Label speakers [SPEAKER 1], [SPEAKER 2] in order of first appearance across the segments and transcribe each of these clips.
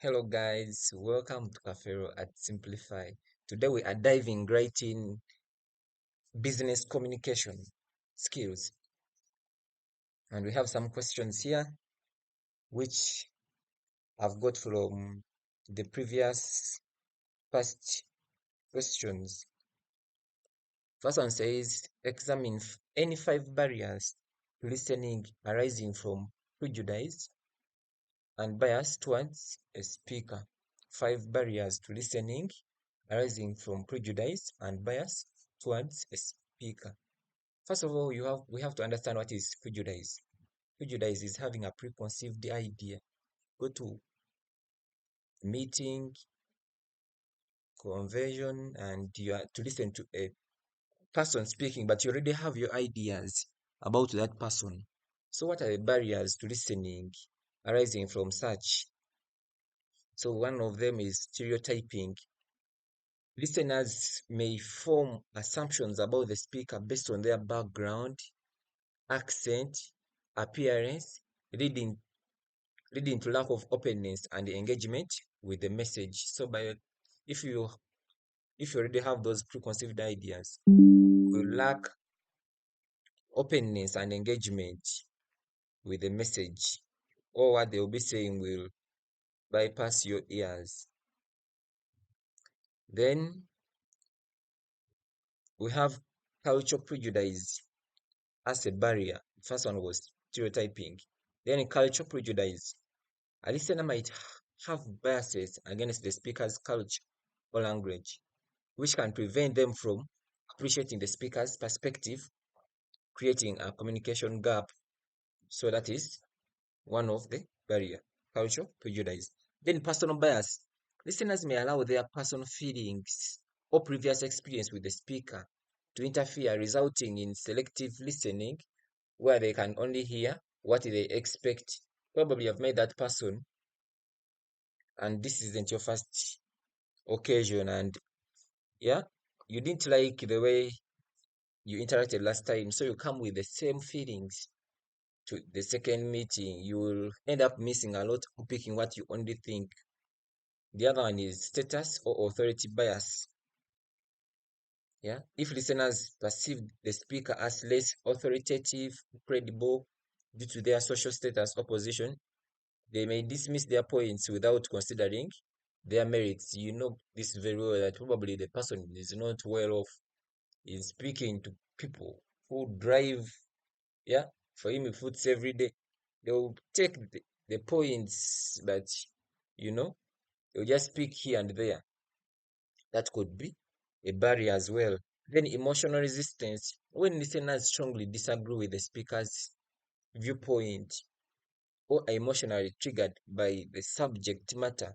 [SPEAKER 1] Hello guys, welcome to Cafero at Simplify. Today we are diving right in business communication skills, and we have some questions here which I've got from the previous past questions. First one says examine any five barriers to listening arising from prejudice and bias towards a speaker. Five barriers to listening arising from prejudice and bias towards a speaker. First of all, we have to understand what is prejudice. Prejudice is having a preconceived idea. Go to meeting, convention, and you are to listen to a person speaking, but you already have your ideas about that person. So, what are the barriers to listening arising from such? So, one of them is stereotyping. Listeners may form assumptions about the speaker based on their background, accent, appearance, leading leading to lack of openness and engagement with the message. So by if you if you already have those preconceived ideas, you lack openness and engagement with the message, or what they'll be saying will bypass your ears. Then we have cultural prejudice as a barrier. The first one was stereotyping. Then cultural prejudice. A listener might have biases against the speaker's culture or language, which can prevent them from appreciating the speaker's perspective, creating a communication gap. So that is one of the barrier, cultural prejudice. Then personal bias. Listeners may allow their personal feelings or previous experience with the speaker to interfere, resulting in selective listening where they can only hear what they expect. Probably you've met that person and this isn't your first occasion, and yeah, you didn't like the way you interacted last time, so you come with the same feelings to the second meeting. You will end up missing a lot or picking what you only think. The other one is status or authority bias. Yeah, if listeners perceive the speaker as less authoritative, credible due to their social status or position, they may dismiss their points without considering their merits. You know this very well that probably the person is not well off in speaking to people who drive, yeah, for him he puts every day. They'll take the points, but you know, they'll just speak here and there. That could be a barrier as well. Then emotional resistance. When listeners strongly disagree with the speaker's viewpoint or are emotionally triggered by the subject matter,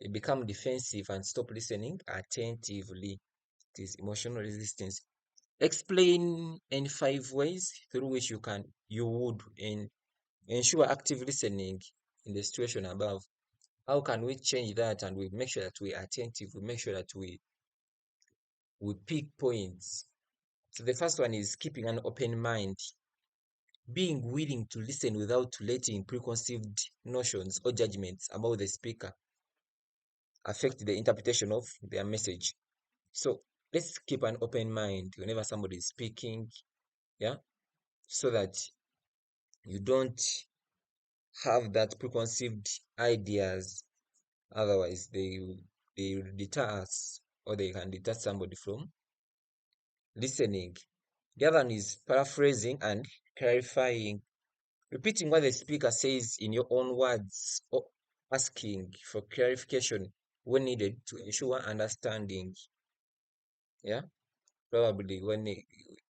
[SPEAKER 1] they become defensive and stop listening attentively. It is emotional resistance. Explain in five ways through which you would ensure active listening in the situation above. How can we change that and we make sure that we are attentive, we make sure that we pick points. So the first one is keeping an open mind, being willing to listen without letting preconceived notions or judgments about the speaker affect the interpretation of their message. So let's keep an open mind whenever somebody is speaking, yeah, so that you don't have that preconceived ideas. Otherwise, they will deter us, or they can deter somebody from listening. The other one is paraphrasing and clarifying, repeating what the speaker says in your own words or asking for clarification when needed to ensure understanding. Yeah, probably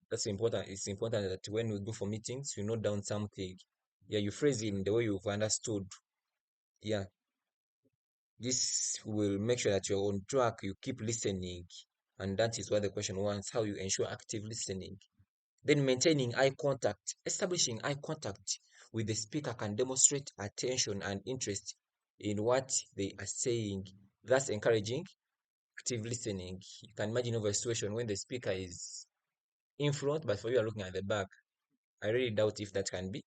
[SPEAKER 1] that's important. It's important that when we go for meetings, you note down something. Yeah, you phrase it in the way you've understood. Yeah, this will make sure that you're on track, you keep listening, and that is what the question wants, how you ensure active listening. Then maintaining eye contact. Establishing eye contact with the speaker can demonstrate attention and interest in what they are saying, thus encouraging active listening. You can imagine over a situation when the speaker is in front, but for you are looking at the back. I really doubt if that can be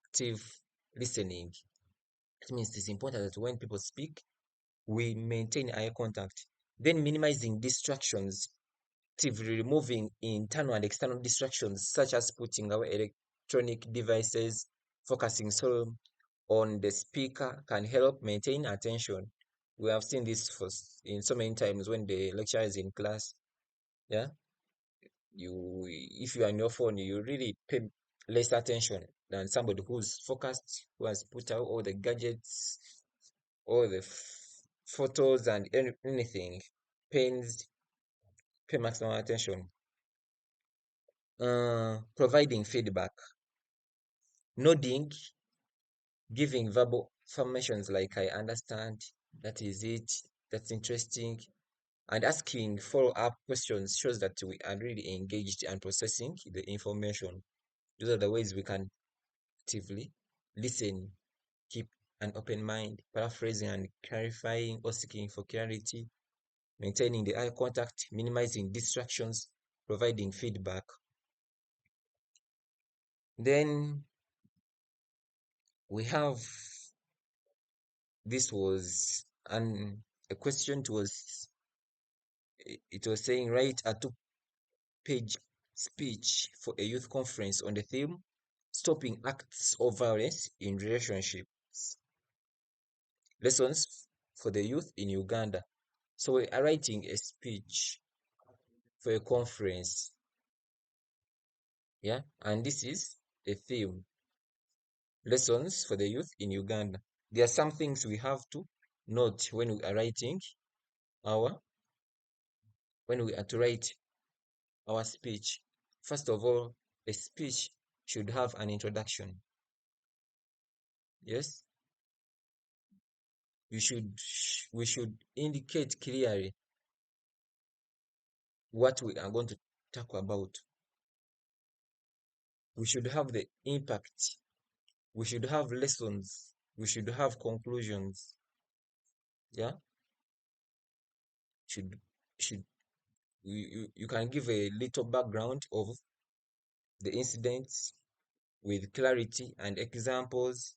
[SPEAKER 1] active listening. It means it's important that when people speak, we maintain eye contact. Then minimizing distractions, actively removing internal and external distractions, such as putting our electronic devices, focusing solely on the speaker, can help maintain attention. We have seen this in so many times when the lecturer is in class. Yeah, if you are on your phone, you really pay less attention than somebody who's focused, who has put out all the gadgets, all the photos and anything, pens, pay maximum attention. Providing feedback, nodding, giving verbal affirmations like I understand, that is it, that's interesting, and asking follow-up questions shows that we are really engaged and processing the information. Those are the ways we can actively listen, keep an open mind, paraphrasing and clarifying or seeking for clarity, maintaining the eye contact, minimizing distractions, providing feedback. Then we have this was a question. It was saying write a two-page speech for a youth conference on the theme stopping acts of violence in relationships, lessons for the youth in Uganda. So we are writing a speech for a conference, yeah, and this is the theme, lessons for the youth in Uganda. There are some things we have to note when we are writing our when we are to write our speech. First of all, a speech should have an introduction. Yes, we should indicate clearly what we are going to talk about. We should have the impact. We should have lessons. We should have conclusions. Yeah, should should you can give a little background of the incidents with clarity and examples,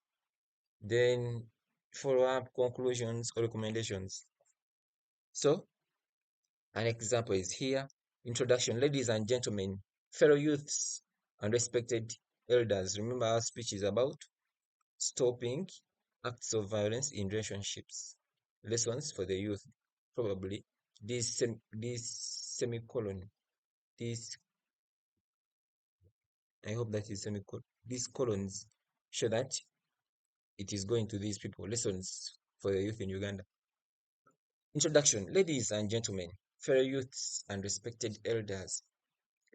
[SPEAKER 1] then follow up conclusions or recommendations. So an example is here. Introduction. Ladies and gentlemen, fellow youths and respected elders. Remember, our speech is about stopping acts of violence in relationships. Lessons for the youth. Probably this semicolon. This I hope that is semicolon. These colons show that it is going to these people. Lessons for the youth in Uganda. Introduction. Ladies and gentlemen, fellow youths and respected elders.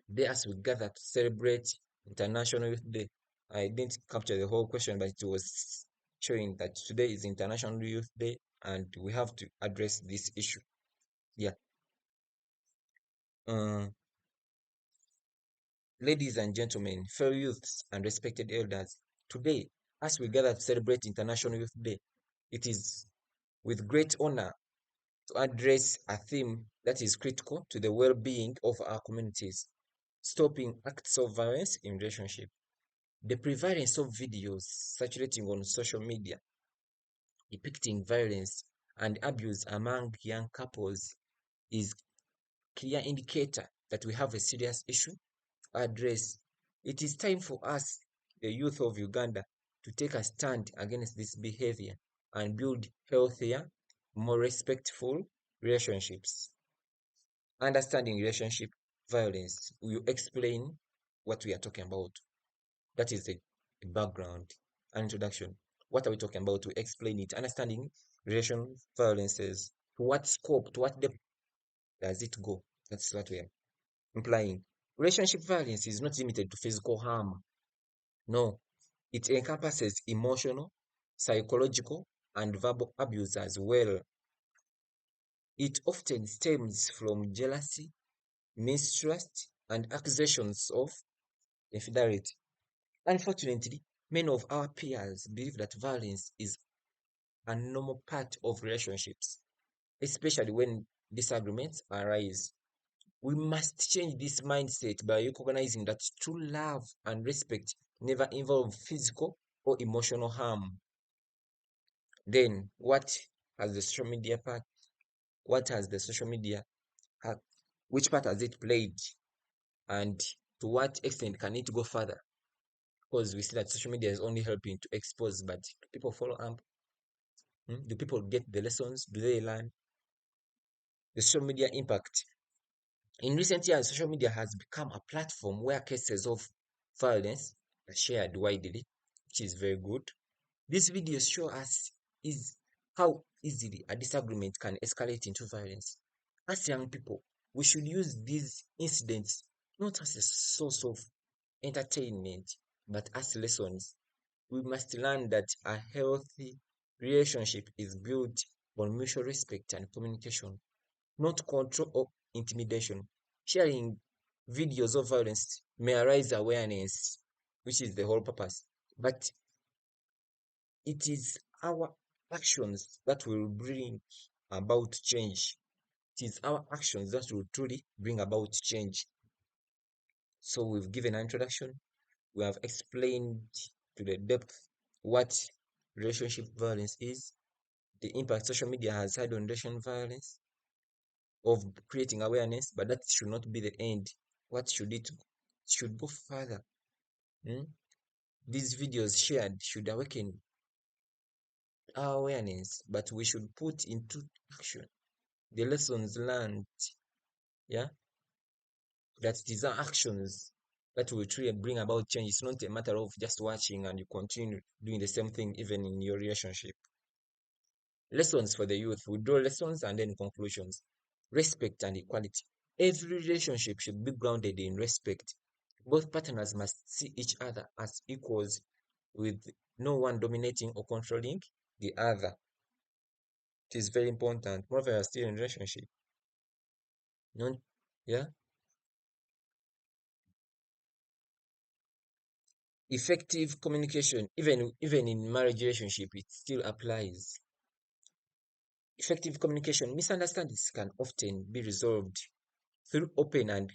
[SPEAKER 1] Today, as we gather to celebrate International Youth Day, I didn't capture the whole question, but it was showing that today is International Youth Day and we have to address this issue. Yeah. Uh, Ladies and gentlemen, fellow youths and respected elders, today, as we gather to celebrate International Youth Day, it is with great honor to address a theme that is critical to the well-being of our communities: stopping acts of violence in relationships. The prevalence of videos circulating on social media depicting violence and abuse among young couples is a clear indicator that we have a serious issue to address. It is time for us, the youth of Uganda, to take a stand against this behavior and build healthier, more respectful relationships. Understanding relationship violence, we will explain what we are talking about. That is the background and introduction. What are we talking about? To explain it. Understanding relation violences. To what scope, to what depth does it go? That's what we are implying. Relationship violence is not limited to physical harm. No, it encompasses emotional, psychological, and verbal abuse as well. It often stems from jealousy, mistrust, and accusations of infidelity. Unfortunately, many of our peers believe that violence is a normal part of relationships, especially when disagreements arise. We must change this mindset by recognizing that true love and respect never involve physical or emotional harm. Then what has the social media part? What has the social media had? Which part has it played? And to what extent can it go further? Because we see that social media is only helping to expose, but do people follow up? Do people get the lessons? Do they learn? The social media impact. In recent years, social media has become a platform where cases of violence are shared widely, which is very good. These videos show us is how easily a disagreement can escalate into violence. As young people, we should use these incidents not as a source of entertainment, but as lessons. We must learn that a healthy relationship is built on mutual respect and communication, not control or intimidation. Sharing videos of violence may raise awareness, which is the whole purpose, but it is our actions that will bring about change. It is our actions that will truly bring about change. So we've given an introduction. We have explained to the depth what relationship violence is, the impact social media has had on relational violence, of creating awareness, but that should not be the end. What should it should go further? Hmm? These videos shared should awaken our awareness, but we should put into action the lessons learned. Yeah, that these are actions that will truly bring about change. It's not a matter of just watching and you continue doing the same thing even in your relationship. Lessons for the youth. We draw lessons and then conclusions. Respect and equality. Every relationship should be grounded in respect. Both partners must see each other as equals with no one dominating or controlling the other. It is very important. Moreover, you are still in a relationship. No, yeah. Effective communication, even in marriage relationship, it still applies. Effective communication. Misunderstandings can often be resolved through open and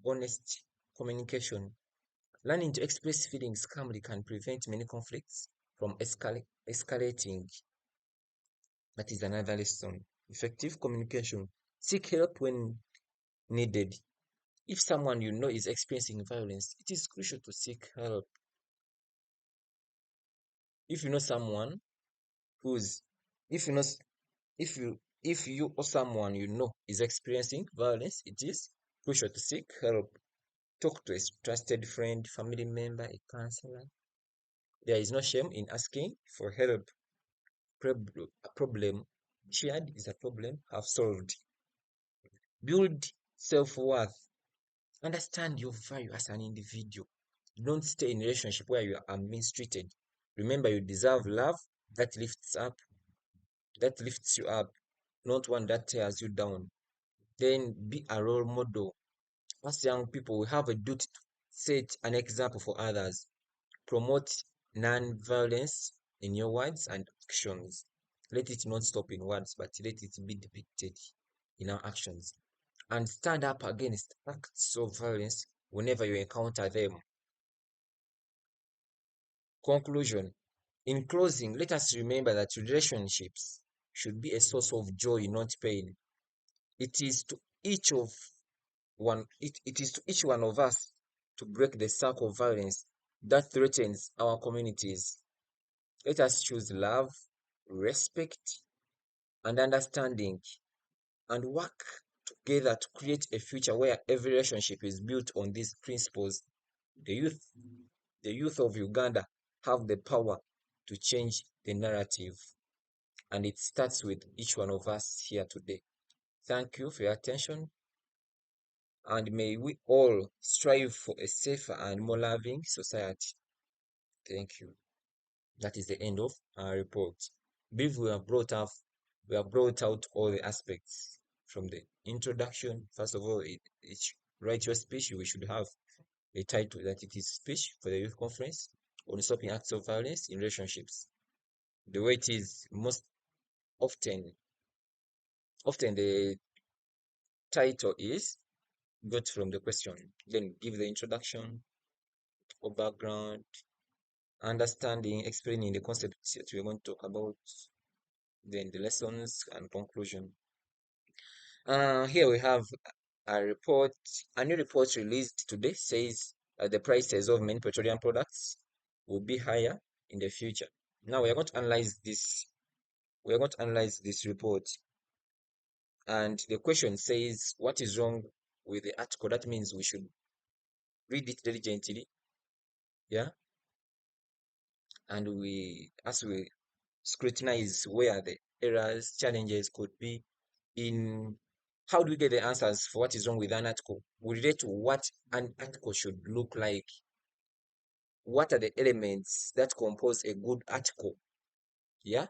[SPEAKER 1] honest communication. Learning to express feelings calmly can prevent many conflicts from escalating. That is another lesson. Effective communication. Seek help when needed. If someone you know is experiencing violence, it is crucial to seek help. If you know someone who's, if you know, if you or someone you know is experiencing violence, it is crucial to seek help. Talk to a trusted friend, family member, a counselor. There is no shame in asking for help. A problem shared is a problem half solved. Build self-worth. Understand your value as an individual. Don't stay in a relationship where you are mistreated. Remember, you deserve love that lifts you up, not one that tears you down. Then be a role model. As young people, we have a duty to set an example for others. Promote non-violence in your words and actions. Let it not stop in words, but let it be depicted in our actions. And stand up against acts of violence whenever you encounter them. Conclusion. In closing, let us remember that relationships should be a source of joy, not pain. It is to each of it is to each one of us to break the cycle of violence that threatens our communities. Let us choose love, respect, and understanding and work together to create a future where every relationship is built on these principles. The youth, the youth of Uganda have the power to change the narrative, and it starts with each one of us here today. Thank you for your attention, and may we all strive for a safer and more loving society. Thank you. That is the end of our report. I believe we have brought out all the aspects from the introduction. First of all, write your speech. We should have a title that it is speech for the youth conference on stopping acts of violence in relationships. The way it is most often, often the title is got from the question. Then give the introduction or background, understanding, explaining the concepts that we're going to talk about, then the lessons and conclusion. Here we have a report, a new report released today says that the prices of many petroleum products will be higher in the future. Now we are going to analyze this. We are going to analyze this report, and the question says, "What is wrong with the article?" That means we should read it diligently, yeah, and as we scrutinize where the errors, challenges could be in how do we get the answers for what is wrong with an article? We relate to what an article should look like. What are the elements that compose a good article? Yeah,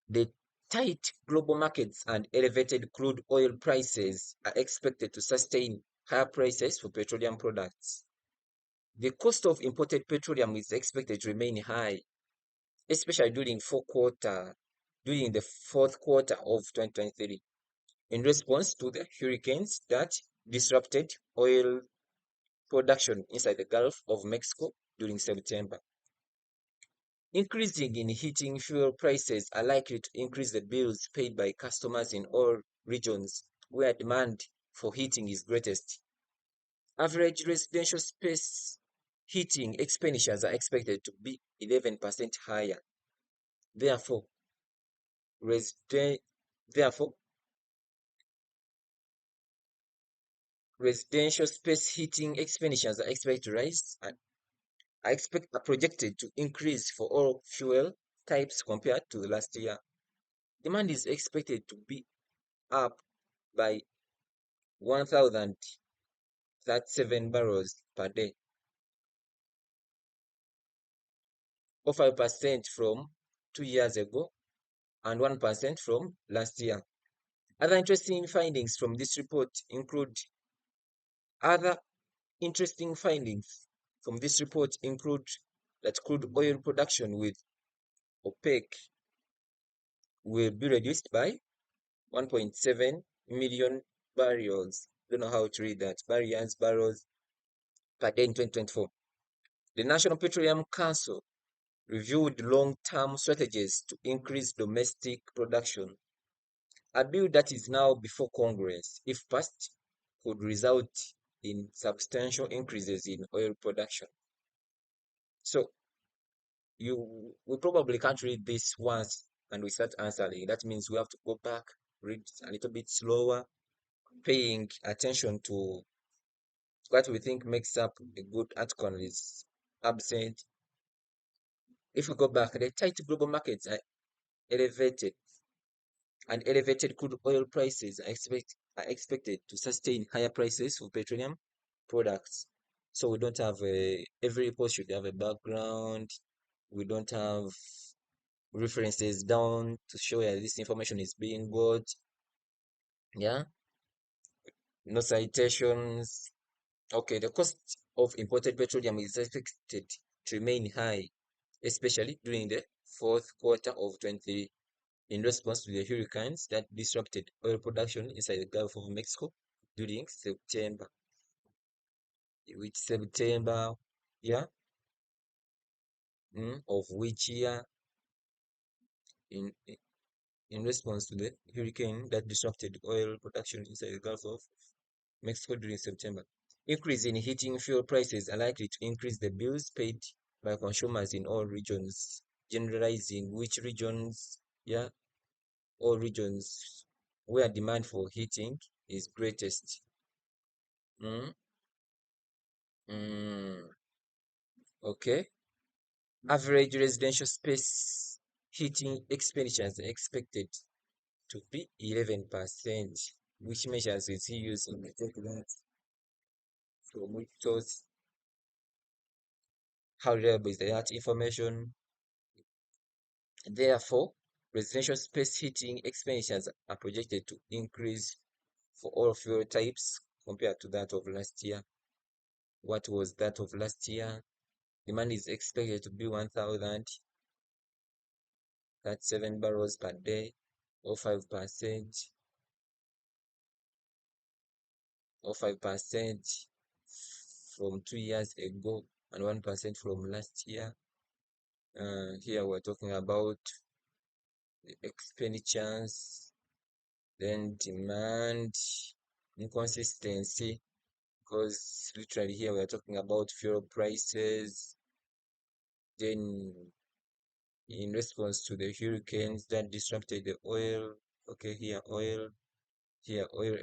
[SPEAKER 1] the tight global markets and elevated crude oil prices are expected to sustain higher prices for petroleum products. The cost of imported petroleum is expected to remain high, especially during the fourth quarter of 2023, in response to the hurricanes that disrupted oil production inside the Gulf of Mexico during September. Increasing in heating fuel prices are likely to increase the bills paid by customers in all regions where demand for heating is greatest. Average residential space heating expenditures are expected to be 11% higher. Therefore, residen- therefore, residential space heating expenditures are expected to rise and are projected to increase for all fuel types compared to the last year. Demand is expected to be up by 1,037 barrels per day, or 5% from 2 years ago and 1% from last year. Other interesting findings from this report include other interesting findings from this report include that crude oil production with OPEC will be reduced by 1.7 million barrels. Don't know how to read that. Barrels per day in 2024. The National Petroleum Council reviewed long-term strategies to increase domestic production. A bill that is now before Congress, if passed, could result in substantial increases in oil production. So we probably can't read this once and we start answering. That means we have to go back, read a little bit slower, paying attention to what we think makes up a good article is absent. If we go back, the tight global markets are elevated, and elevated crude oil prices are expected to sustain higher prices for petroleum products. So we don't have every post should have a background. We don't have references down to show where this information is being got. Yeah, no citations. Okay, the cost of imported petroleum is expected to remain high, especially during the fourth quarter of 20 in response to the hurricanes that disrupted oil production inside the Gulf of Mexico during September. Which September, yeah, of which year? In in response to the hurricane that disrupted oil production inside the Gulf of Mexico during September. Increase in heating fuel prices are likely to increase the bills paid by consumers in all regions. Generalizing which regions, yeah, all regions where demand for heating is greatest. Mm, mm, okay. Average residential space heating expenditures are expected to be 11%. Which measures is he using? Take that from which source? How reliable is that information? Therefore, residential space heating expenditures are projected to increase for all fuel types compared to that of last year. What was that of last year? Demand is expected to be 1,037 barrels per day, or 5%, or 5% from 2 years ago, and 1% from last year. Here we're talking about expenditures, then demand, inconsistency, because literally here we are talking about fuel prices, then in response to the hurricanes that disrupted the oil, okay, here oil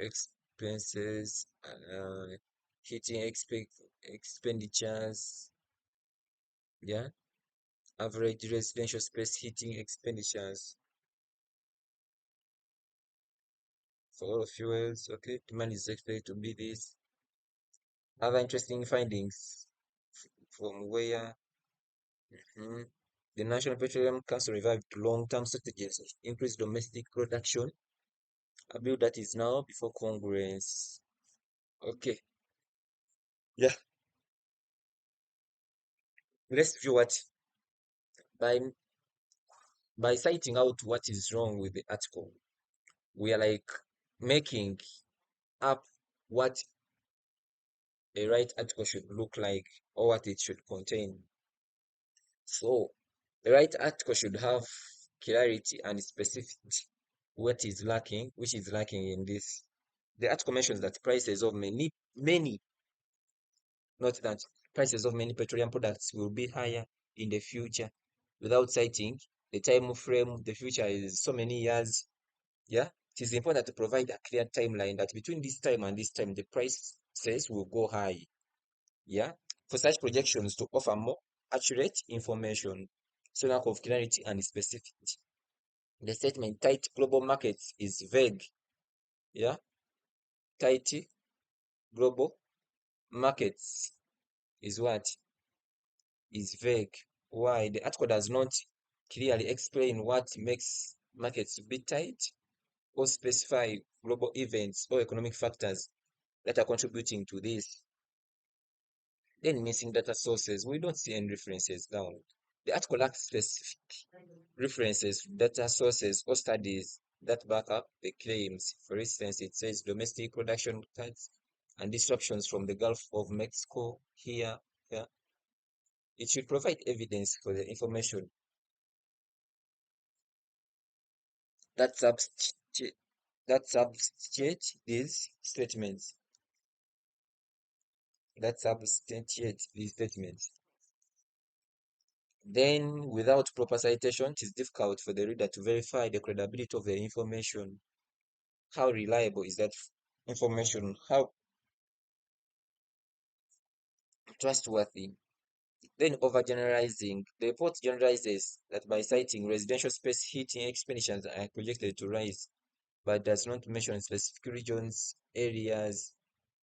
[SPEAKER 1] expenses, heating expenditures, yeah, average residential space heating expenditures for all fuels, okay, demand is expected to be this. Other interesting findings from where the National Petroleum Council revived long-term strategies of increased domestic production, a bill that is now before Congress. Okay, yeah, let's view what by citing out what is wrong with the article. We are like making up what a right article should look like or what it should contain. So the right article should have clarity and specificity. What is lacking, which is lacking in this. The article mentions that prices of many, not that prices of many petroleum products will be higher in the future without citing the time frame. The future is so many years. Yeah, it is important to provide a clear timeline that between this time and this time the prices will go high. Yeah, for such projections to offer more accurate information. So lack of clarity and specificity. The statement tight global markets is vague. Yeah, tight global markets is what is vague. Why? The article does not clearly explain what makes markets be tight or specify global events or economic factors that are contributing to this. Then missing data sources. We don't see any references down. The article lacks specific references, data sources, or studies that back up the claims. For instance, it says domestic production cuts and disruptions from the Gulf of Mexico here. Yeah. It should provide evidence for the information that substantiate these statements. That substantiate these statements. Then, without proper citation, it is difficult for the reader to verify the credibility of the information. How reliable is that information? How trustworthy? Then overgeneralizing. The report generalizes that by citing residential space heating expenditures are projected to rise, but does not mention specific regions, areas.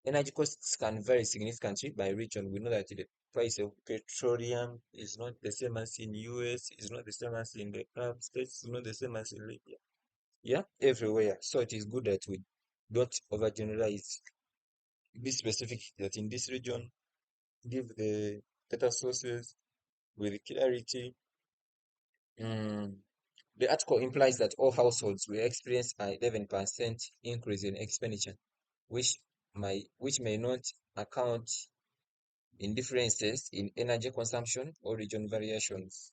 [SPEAKER 1] Energy costs can vary significantly by region. We know that the price of petroleum is not the same as in US, is not the same as in the Arab states, is not the same as in Libya. Yeah, everywhere. So it is good that we don't overgeneralize. Be specific that in this region, give the data sources with clarity. Mm. The article implies that all households will experience an 11% increase in expenditure, which may not account in differences in energy consumption or region variations.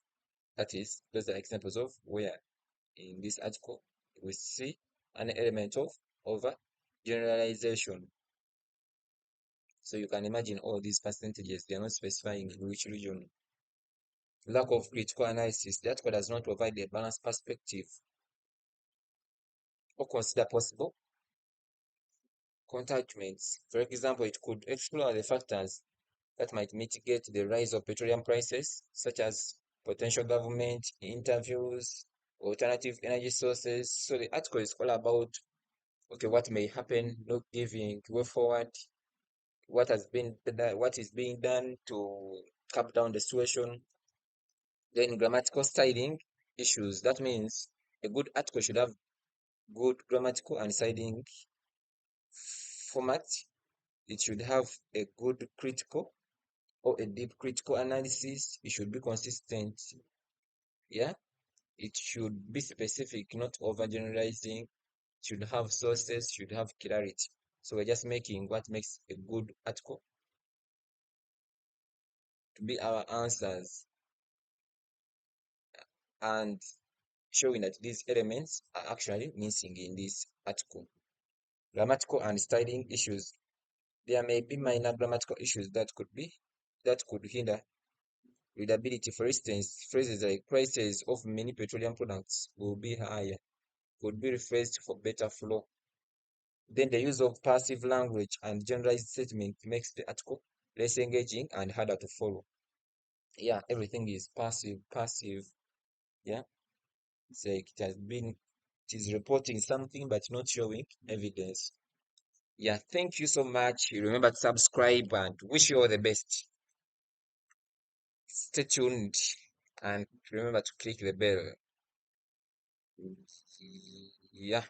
[SPEAKER 1] That is, those are examples of where in this article we see an element of over generalization. So you can imagine all these percentages, they are not specifying in which region. Lack of critical analysis. The article does not provide a balanced perspective or consider possible counterarguments. For example, it could explore the factors that might mitigate the rise of petroleum prices, such as potential government interviews, alternative energy sources. So the article is all about okay, what may happen, not giving way forward, what is being done to cap down the situation. Then grammatical styling issues. That means a good article should have good grammatical and styling format. It should have a good critical or a deep critical analysis. It should be consistent. Yeah. It should be specific, not overgeneralizing. Should have sources, should have clarity. So we're just making what makes a good article to be our answers. And showing that these elements are actually missing in this article. Grammatical and styling issues. There may be minor grammatical issues that could hinder readability. For instance, phrases like prices of many petroleum products will be higher, could be rephrased for better flow. Then the use of passive language and generalized statement makes the article less engaging and harder to follow. Yeah, everything is passive. Yeah, it's like it is reporting something but not showing evidence. Yeah, thank you so much. Remember to subscribe and wish you all the best. Stay tuned and remember to click the bell. Yeah.